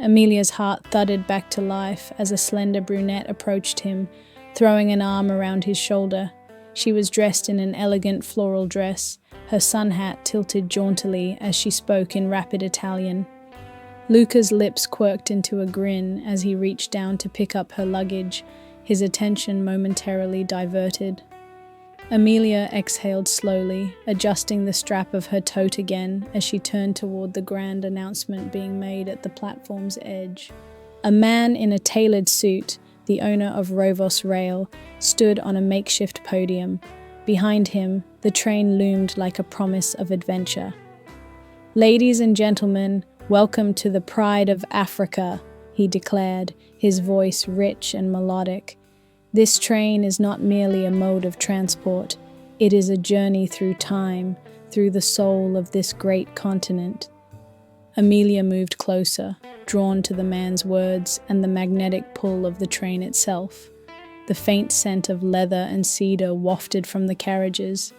Amelia's heart thudded back to life as a slender brunette approached him, throwing an arm around his shoulder. She was dressed in an elegant floral dress, her sun hat tilted jauntily as she spoke in rapid Italian. Luca's lips quirked into a grin as he reached down to pick up her luggage, his attention momentarily diverted. Amelia exhaled slowly, adjusting the strap of her tote again as she turned toward the grand announcement being made at the platform's edge. A man in a tailored suit, the owner of Rovos Rail, stood on a makeshift podium. Behind him, the train loomed like a promise of adventure. "Ladies and gentlemen, welcome to the pride of Africa," he declared, his voice rich and melodic. "This train is not merely a mode of transport. It is a journey through time, through the soul of this great continent." Amelia moved closer, drawn to the man's words and the magnetic pull of the train itself. The faint scent of leather and cedar wafted from the carriages.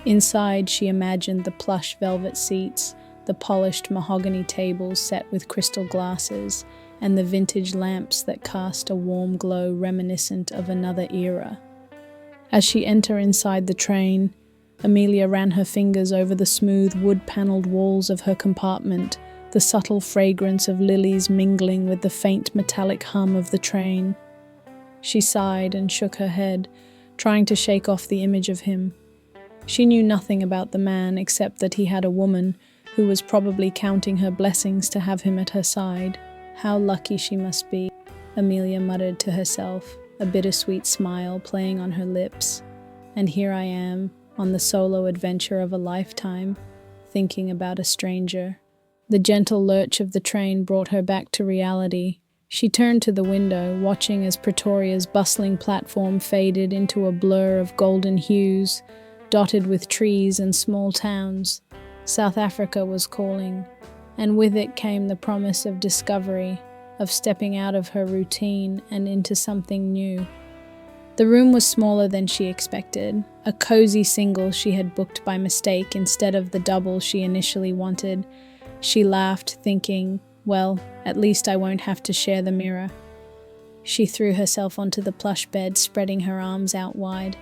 Inside, she imagined the plush velvet seats, the polished mahogany tables set with crystal glasses, and the vintage lamps that cast a warm glow reminiscent of another era. As she entered inside the train, Amelia ran her fingers over the smooth wood-paneled walls of her compartment, the subtle fragrance of lilies mingling with the faint metallic hum of the train. She sighed and shook her head, trying to shake off the image of him. She knew nothing about the man except that he had a woman who was probably counting her blessings to have him at her side. How lucky she must be, Amelia muttered to herself, a bittersweet smile playing on her lips. And here I am, on the solo adventure of a lifetime, thinking about a stranger. The gentle lurch of the train brought her back to reality. She turned to the window, watching as Pretoria's bustling platform faded into a blur of golden hues, dotted with trees and small towns. South Africa was calling, and with it came the promise of discovery, of stepping out of her routine and into something new. The room was smaller than she expected, a cozy single she had booked by mistake instead of the double she initially wanted. She laughed, thinking, well, at least I won't have to share the mirror. She threw herself onto the plush bed, spreading her arms out wide.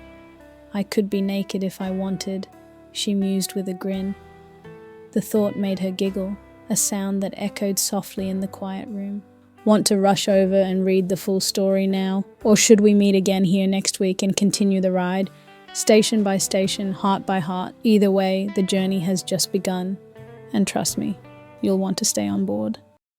I could be naked if I wanted, she mused with a grin. The thought made her giggle, a sound that echoed softly in the quiet room. Want to rush over and read the full story now? Or should we meet again here next week and continue the ride? Station by station, heart by heart. Either way, the journey has just begun. And trust me, you'll want to stay on board.